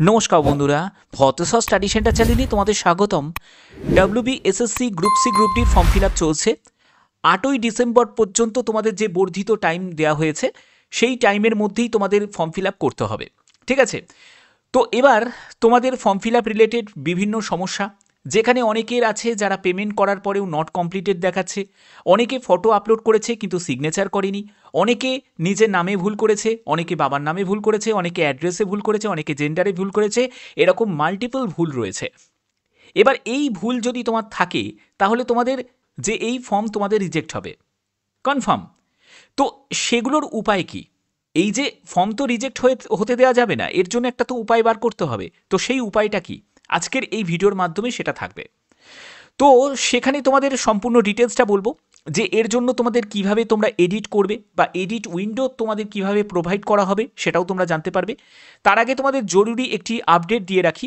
নমস্কার বন্ধুরা, ভদ্রসর study centre চ্যানেলে তোমাদের স্বাগতম। WBSSC গ্রুপ সি গ্রুপ ডির ফর্ম ফিল আপ চলছে। 8ই ডিসেম্বর পর্যন্ত তোমাদের যে বর্ধিত টাইম দেওয়া হয়েছে সেই টাইমের মধ্যেই তোমাদের ফর্ম ফিল আপ করতে হবে, ঠিক আছে? তো এবার তোমাদের ফর্ম ফিল আপ রিলেটেড বিভিন্ন সমস্যা, যেখানে অনেকের আছে যারা পেমেন্ট করার পরেও নট কমপ্লিটেড দেখাচ্ছে, অনেকে ফটো আপলোড করেছে কিন্তু সিগনেচার করেনি, অনেকে নিজের নামে ভুল করেছে, অনেকে বাবার নামে ভুল করেছে, অনেকে অ্যাড্রেসে ভুল করেছে, অনেকে জেন্ডারে ভুল করেছে, এরকম মাল্টিপল ভুল রয়েছে। এবার এই ভুল যদি তোমার থাকে তাহলে তোমাদের যে এই ফর্ম তোমাদের রিজেক্ট হবে কনফার্ম। তো সেগুলোর উপায় কি? এই যে ফর্ম তো রিজেক্ট হতে দেওয়া যাবে না, এর জন্য একটা তো উপায় বার করতে হবে। তো সেই উপায়টা কি? আজকের এই ভিডিওর মাধ্যমে সেটা থাকবে। তো সেখানে তোমাদের সম্পূর্ণ ডিটেলসটা বলবো যে এর জন্য তোমাদের কিভাবে তোমরা এডিট করবে বা এডিট উইন্ডো তোমাদের কিভাবে প্রোভাইড করা হবে সেটাও তোমরা জানতে পারবে। তার আগে তোমাদের জরুরি একটি আপডেট দিয়ে রাখি।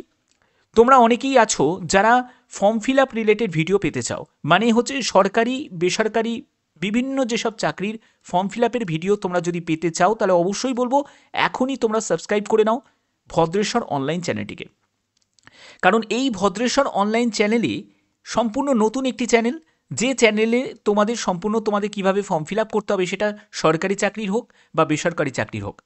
তোমরা অনেকেই আছো যারা form fill up related video পেতে চাও, মানে হচ্ছে সরকারি বেসরকারি বিভিন্ন যেসব চাকরির ফর্ম ফিল আপের ভিডিও তোমরা যদি পেতে চাও তাহলে অবশ্যই বলবো এখনই তোমরা সাবস্ক্রাইব করে নাও ভদ্রেশ্বর অনলাইন চ্যানেলটিকে। কারণ এই ভদ্রেশ্বর অনলাইন চ্যানেলে সম্পূর্ণ নতুন একটি চ্যানেল, যে চ্যানেলে তোমাদের কিভাবে ফর্ম ফিল আপ করতে হবে, সেটা সরকারি চাকরির হোক বা বেসরকারি চাকরির হোক।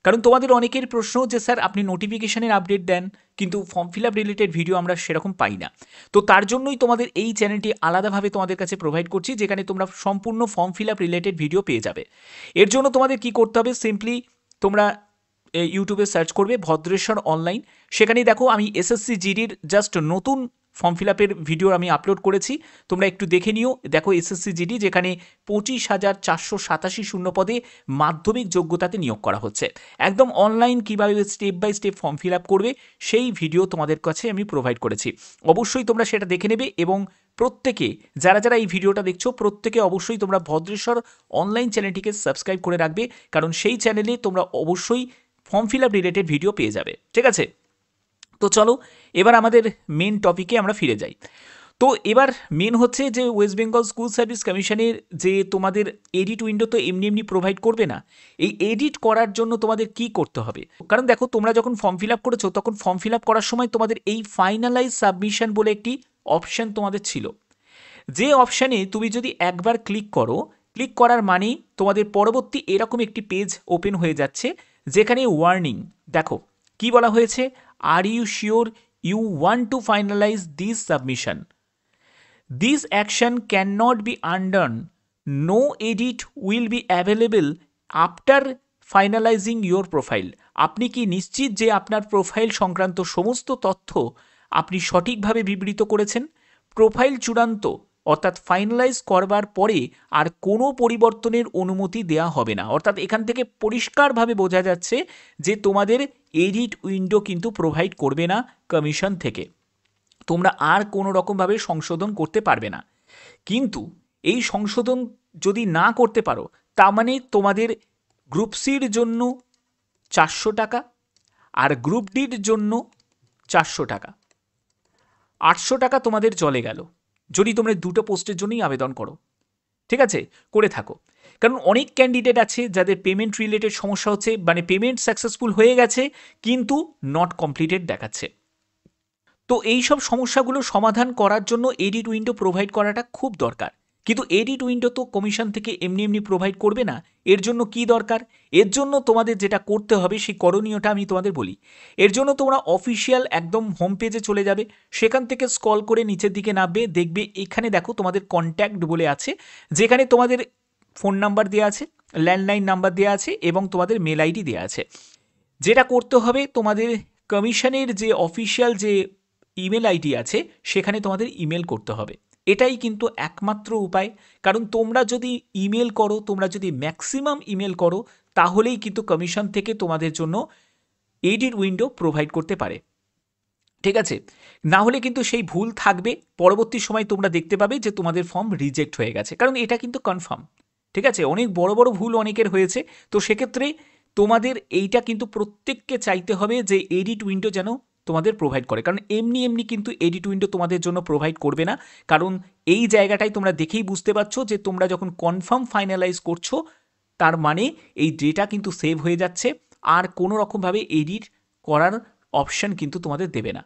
কারণ তোমাদের অনেকের প্রশ্ন যে স্যার আপনি নোটিফিকেশনের আপডেট দেন কিন্তু form fill up related video আমরা সেরকম পাই না। তো তার জন্যই তোমাদের এই চ্যানেলটি আলাদাভাবে তোমাদের কাছে প্রোভাইড করছি, যেখানে তোমরা সম্পূর্ণ form fill up related video পেয়ে যাবে। এর জন্য তোমাদের কি করতে হবে, সিম্পলি তোমরা ইউটিউবে সার্চ করবে ভদ্রেশ্বর অনলাইন। সেখানেই দেখো আমি এসএসসি জিডির জাস্ট নতুন ফর্ম ফিল আপের ভিডিও আমি আপলোড করেছি, তোমরা একটু দেখে নিও। দেখো এসএসসি জিডি, যেখানে 25,487 শূন্য পদে মাধ্যমিক যোগ্যতাতে নিয়োগ করা হচ্ছে। একদম অনলাইন কীভাবে step by step form fill up করবে সেই ভিডিও তোমাদের কাছে আমি প্রোভাইড করেছি। অবশ্যই তোমরা সেটা দেখে নেবে এবং প্রত্যেকে যারা যারা এই ভিডিওটা দেখছো প্রত্যেকে অবশ্যই তোমরা ভদ্রেশ্বর অনলাইন চ্যানেলটিকে সাবস্ক্রাইব করে রাখবে, কারণ সেই চ্যানেলে তোমরা অবশ্যই form fill up related video পেয়ে যাবে, ঠিক আছে? তো চলো এবার আমাদের মেন টপিকে আমরা ফিরে যাই। তো এবার মেন হচ্ছে যে ওয়েস্ট বেঙ্গল স্কুল সার্ভিস কমিশনের যে তোমাদের এডিট উইন্ডো তো এমনি এমনি প্রোভাইড করবে না। এই এডিট করার জন্য তোমাদের কি করতে হবে? কারণ দেখো তোমরা যখন ফর্ম ফিল আপ করেছো তখন ফর্ম ফিল আপ করার সময় তোমাদের এই ফাইনালাইজ সাবমিশন বলে একটি অপশান তোমাদের ছিল, যে অপশানে তুমি যদি একবার ক্লিক করো, ক্লিক করার মানেই তোমাদের পরবর্তী এরকম একটি পেজ ওপেন হয়ে যাচ্ছে, যেখানে ওয়ার্নিং দেখো কি বলা হয়েছে, are you sure you want to finalise this submission, this action can not be undone, no edit will be available after finalising your profile. আপনি কি নিশ্চিত যে আপনার প্রোফাইল সংক্রান্ত সমস্ত তথ্য আপনি সঠিকভাবে বিবৃত করেছেন? প্রোফাইল চূড়ান্ত অর্থাৎ ফাইনালাইজ করবার পরে আর কোনো পরিবর্তনের অনুমতি দেওয়া হবে না। অর্থাৎ এখান থেকে পরিষ্কারভাবে বোঝা যাচ্ছে যে তোমাদের এডিট উইন্ডো কিন্তু প্রোভাইড করবে না কমিশন থেকে, তোমরা আর কোনো রকমভাবে সংশোধন করতে পারবে না। কিন্তু এই সংশোধন যদি না করতে পারো তা মানে তোমাদের গ্রুপ সির জন্য 400 টাকা আর গ্রুপ ডির জন্য 400 টাকা, 800 টাকা তোমাদের চলে গেল যদি তোমরা দুটো পোস্টের জন্যই আবেদন করো, ঠিক আছে? করে থাকো। কারণ অনেক ক্যান্ডিডেট আছে যাদের পেমেন্ট রিলেটেড সমস্যা হচ্ছে, মানে পেমেন্ট সাকসেসফুল হয়ে গেছে কিন্তু নট কমপ্লিটেড দেখাচ্ছে। তো এই সব সমস্যাগুলো সমাধান করার জন্য এডিট উইন্ডো প্রোভাইড করাটা খুব দরকার। কিন্তু এডিট উইন্ডো তো কমিশন থেকে এমনি এমনি প্রোভাইড করবে না। এর জন্য কি দরকার? এর জন্য তোমাদের যেটা করতে হবে সেই করণীয়টা আমি তোমাদের বলি। এর জন্য তোমরা অফিসিয়াল একদম হোম পেজে চলে যাবে, সেখান থেকে স্ক্রল করে নিচের দিকে নামবে, দেখবে এখানে দেখো তোমাদের কন্ট্যাক্ট বলে আছে, যেখানে তোমাদের ফোন নাম্বার দেওয়া আছে, ল্যান্ডলাইন নাম্বার দেওয়া আছে এবং তোমাদের মেল আইডি দেওয়া আছে। যেটা করতে হবে, তোমাদের কমিশনের যে অফিসিয়াল যে ইমেল আইডি আছে সেখানে তোমাদের ইমেল করতে হবে। এটাই কিন্তু একমাত্র উপায়। কারণ তোমরা যদি ইমেল করো, তোমরা যদি ম্যাক্সিমাম ইমেল করো, তাহলেই কিন্তু কমিশন থেকে তোমাদের জন্য এডিট উইন্ডো প্রোভাইড করতে পারে, ঠিক আছে? না হলে কিন্তু সেই ভুল থাকবে, পরবর্তী সময় তোমরা দেখতে পাবে যে তোমাদের ফর্ম রিজেক্ট হয়ে গেছে, কারণ এটা কিন্তু কনফার্ম, ঠিক আছে? অনেক বড় বড় ভুল অনেকের হয়েছে। তো সেক্ষেত্রে তোমাদের এইটা কিন্তু প্রত্যেককে চাইতে হবে যে এডিট উইন্ডো যেন তোমাদের প্রোভাইড করে, কারণ এমনি এমনি কিন্তু এডিট উইন্ডো তোমাদের জন্য প্রোভাইড করবে না। কারণ এই জায়গাটাই তোমরা দেখেই বুঝতে পারছো যে তোমরা যখন কনফার্ম ফাইনালাইজ করছো তার মানে এই ডেটা কিন্তু সেভ হয়ে যাচ্ছে, আর কোনো রকমভাবে এডিট করার অপশান কিন্তু তোমাদের দেবে না।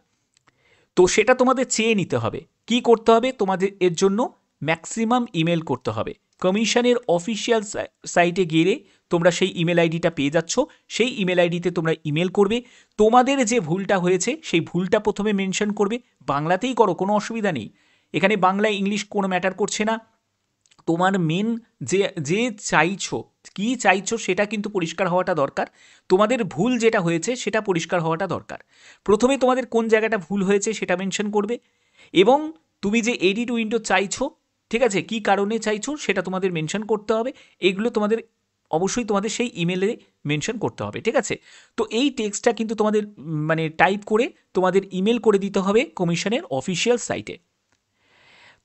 তো সেটা তোমাদের চেয়ে নিতে হবে। কি করতে হবে? তোমাদের এর জন্য ম্যাক্সিমাম ইমেল করতে হবে। কমিশনের অফিসিয়াল সাইটে গেলে তোমরা সেই ইমেল আইডিটা পেয়ে যাচ্ছ। সেই ইমেল আইডিতে তোমরা ইমেল করবে। তোমাদের যে ভুলটা হয়েছে সেই ভুলটা প্রথমে মেনশন করবে। বাংলাতেই করো, কোনো অসুবিধা নেই। এখানে বাংলা ইংলিশ কোনো ম্যাটার করছে না। তোমার মেন যে যে চাইছো, কী চাইছো সেটা কিন্তু পরিষ্কার হওয়াটা দরকার। তোমাদের ভুল যেটা হয়েছে সেটা পরিষ্কার হওয়াটা দরকার। প্রথমে তোমাদের কোন জায়গাটা ভুল হয়েছে সেটা মেনশন করবে, এবং তুমি যে এডিট উইন্ডো চাইছো, ঠিক আছে, কী কারণে চাইছো সেটা তোমাদের মেনশন করতে হবে। এগুলো তোমাদের অবশ্যই তোমাদের সেই ইমেলে মেনশন করতে হবে, ঠিক আছে। তো এই টেক্সটটা কিন্তু তোমাদের মানে টাইপ করে তোমাদের ইমেল করে দিতে হবে কমিশনের অফিসিয়াল সাইটে।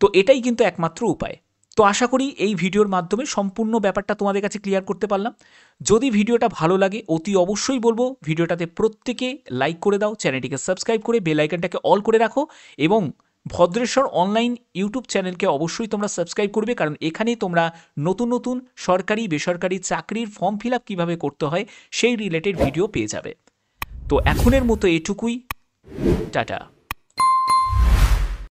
তো এটাই কিন্তু একমাত্র উপায়। তো আশা করি এই ভিডিওর মাধ্যমে সম্পূর্ণ ব্যাপারটা তোমাদের কাছে ক্লিয়ার করতে পারলাম। যদি ভিডিওটা ভালো লাগে অতি অবশ্যই বলবো ভিডিওটাতে প্রত্যেকে লাইক করে দাও, চ্যানেলটিকে সাবস্ক্রাইব করে বেল আইকনটাকে অল করে রাখো, এবং ভদ্রেশ্বর অনলাইন ইউটিউব চ্যানেলকে অবশ্যই তোমরা সাবস্ক্রাইব করবে, কারণ এখানেই তোমরা নতুন নতুন সরকারি বেসরকারি চাকরির ফর্ম ফিল আপ কীভাবে করতে হয় সেই রিলেটেড ভিডিও পেয়ে যাবে। তো এখনের মতো এটুকুই, টাটা।